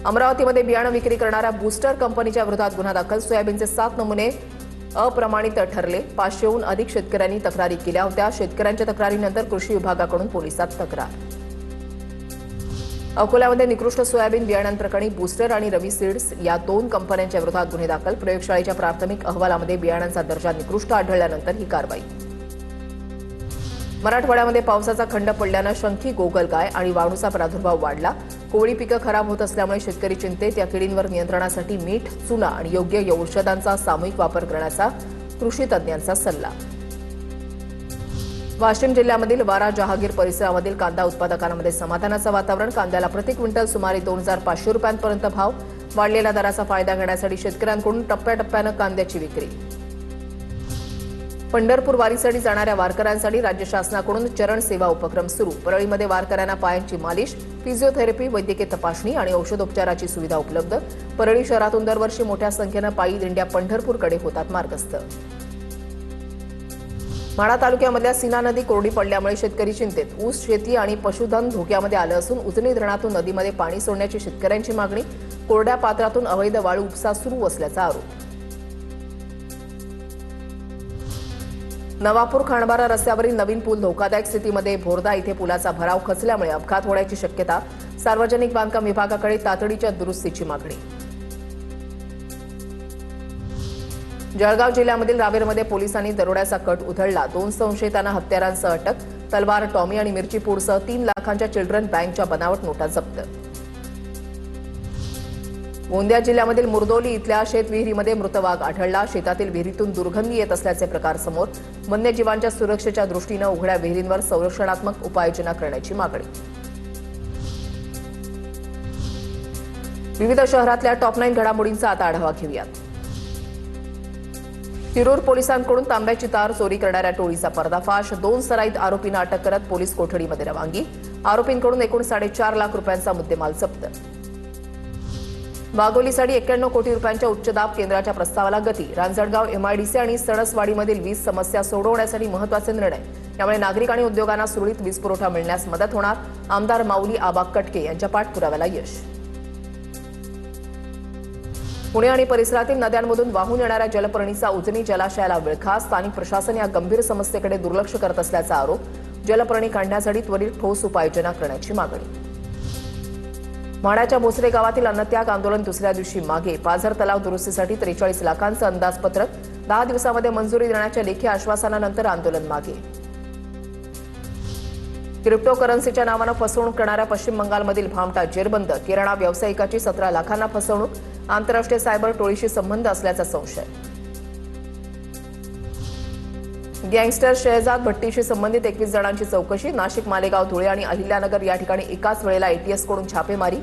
अमरावतीमध्ये बियाणं विक्री करणाऱ्या बूस्टर कंपनीच्या विरोधात गुन्हा दाखल. सोयाबीनचे 7 नमुने अप्रमाणित ठरले. 500हून अधिक शेतकऱ्यांनी तक्रारी केल्या होत्या. शेतकऱ्यांच्या तक्रारीनंतर कृषी विभागाकडून पोलिसात तक्रार. अकोल्यामध्ये निकृष्ट सोयाबीन बियाणांप्रकरणी बूस्टर आणि रवी सीड्स या 2 कंपन्यांच्या विरोधात गुन्हे दाखल. प्रयोगशाळेच्या प्राथमिक अहवालामध्ये बियाणांचा दर्जा निकृष्ट आढळल्यानंतर ही कारवाई. मराठवाड्यामध्ये पावसाचा खंड पडल्यानं शंखी गोगलगाय आणि वाळूचा प्रादुर्भाव वाढला. कोवळी पिकं खराब होत असल्यामुळे शेतकरी चिंतेत. या किडींवर नियंत्रणासाठी मीठ, चुना आणि योग्य औषधांचा सामूहिक वापर करण्याचा कृषी तज्ज्ञांचा सल्ला. वाशिम जिल्ह्यामधील वारा जहागीर परिसरामधील कांदा उत्पादकांमध्ये समाधानाचं वातावरण. कांद्याला प्रति क्विंटल सुमारे 2500 रुपयांपर्यंत भाव. वाढलेल्या दराचा फायदा घेण्यासाठी शेतकऱ्यांकडून टप्प्याटप्प्यानं कांद्याची विक्री. पंढरपूर वारीसाठी जाणाऱ्या वारकऱ्यांसाठी राज्य शासनाकडून चरण सेवा उपक्रम सुरू. परळीमध्ये वारकऱ्यांना पायांची मालिश, फिजिओथेरपी, वैद्यकीय तपासणी आणि औषधोपचाराची सुविधा उपलब्ध. परळी शहरातून दरवर्षी मोठ्या संख्येनं पायी दिंड्या पंढरपूरकडे होतात मार्गस्थ. माढा तालुक्यामधल्या सीना नदी कोरडी पडल्यामुळे शेतकरी चिंतेत. ऊस शेती आणि पशुधन धोक्यामध्ये आलं असून उजनी धरणातून नदीमध्ये पाणी सोडण्याची शेतकऱ्यांची मागणी. कोरड्या पात्रातून अवैध वाळू उपसा सुरू असल्याचा आरोप. नवापूर खांडबारा रस्त्यावरील नवीन पूल धोकादायक स्थितीमध्ये. भोरदा इथे पुलाचा भराव खचल्यामुळे अपघात होण्याची शक्यता. सार्वजनिक बांधकाम विभागाकडे तातडीच्या दुरुस्तीची मागणी. जळगाव जिल्ह्यामधील रावेरमध्ये पोलिसांनी दरोड्याचा कट उधळला. 2 संशयितांना हत्यारांसह अटक. तलवार, टॉमी आणि मिरची पूडसह 3 लाखांच्या चिल्ड्रन बँकच्या बनावट नोटा जप्त. गोंदिया जिल्ह्यामधील मुरदोली इथल्या शेतविहिरीमध्ये मृत वाघ आढळला. शेतातील विहिरीतून दुर्गंधी येत असल्याचे प्रकार समोर. वन्यजीवांच्या सुरक्षेच्या दृष्टीनं उघड्या विहिरींवर संरक्षणात्मक उपाययोजना करण्याची मागणी. विविध शहरातल्या टॉप 9 घडामोडींचा आता आढावा घेऊयात. शिरूर पोलिसांकडून तांब्याची तार चोरी करणाऱ्या टोळीचा पर्दाफाश. 2 सराईत आरोपींना अटक करत पोलीस कोठडीमध्ये रवानगी. आरोपींकडून एकूण 4.5 लाख रुपयांचा मुद्देमाल जप्त. वाघोलीसाठी 91 कोटी रुपयांच्या उच्च दाब केंद्राच्या प्रस्तावाला गती. रांजणगाव, एमआयडीसी आणि सणसवाडीमधील वीज समस्या सोडवण्यासाठी महत्त्वाचे निर्णय. यामुळे नागरिक आणि उद्योगांना सुरळीत वीज पुरवठा मिळण्यास मदत होणार. आमदार माऊली आबा कटके यांच्या पाठपुराव्याला यश. पुणे आणि परिसरातील नद्यांमधून वाहून येणाऱ्या जलपर्णीचा उजनी जलाशयाला विळखा. स्थानिक प्रशासन या गंभीर समस्येकडे दुर्लक्ष करत असल्याचा आरोप. जलपर्णी काढण्यासाठी त्वरित ठोस उपाययोजना करण्याची मागणी. माढ्याच्या भोसरे गावातील अन्नत्याग आंदोलन दुसऱ्या दिवशी मागे. पाझर तलाव दुरुस्तीसाठी 43 लाखांचं अंदाजपत्रक. 10 दिवसांमध्ये मंजुरी देण्याच्या लेखी आश्वासनानंतर आंदोलन मागे. क्रिप्टोकरन्सीच्या नावानं फसवणूक करणाऱ्या पश्चिम बंगालमधील भामटा जेरबंद. किराणा व्यावसायिकाची 17 लाखांना फसवणूक. आंतरराष्ट्रीय सायबर टोळीशी संबंध असल्याचा संशय. गँगस्टर शहजाद भट्टीशी संबंधित 21 जणांची चौकशी. नाशिक, मालेगाव, धुळे आणि अहिल्यानगर या ठिकाणी एकाच वेळेला एटीएसकडून छापेमारी.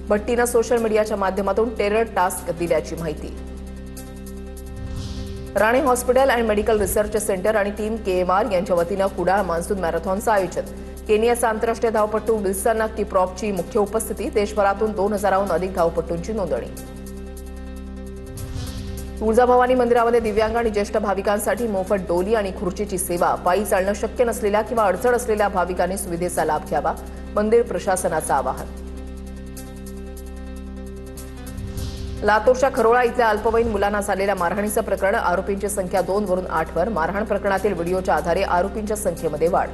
भट्टीनं सोशल मीडियाच्या माध्यमातून टेरर टास्क दिल्याची माहिती. Rane hospital and medical research centre आणि टीम KMR यांच्या वतीनं कुडाळ मान्सून मॅरेथॉनचं आयोजन. केनियाचा आंतरराष्ट्रीय धावपटू विल्सन किप्रॉपची मुख्य उपस्थिती. देशभरातून 2000हून अधिक धावपटूंची नोंदणी. तुळजाभवानी मंदिरामध्ये दिव्यांग आणि ज्येष्ठ भाविकांसाठी मोफत डोली आणि खुर्चीची सेवा. पायी चालणं शक्य नसलेल्या किंवा अडचण असलेल्या भाविकांनी सुविधेचा लाभ घ्यावा. मंदिर प्रशासनाचं आवाहन. लातूरच्या खरोळा इथल्या अल्पवयीन मुलांना झालेल्या मारहाणीचं प्रकरण. आरोपींची संख्या 2 वरून 8 वर. मारहाण प्रकरणातील व्हिडिओच्या आधारे आरोपींच्या संख्येमध्ये वाढ.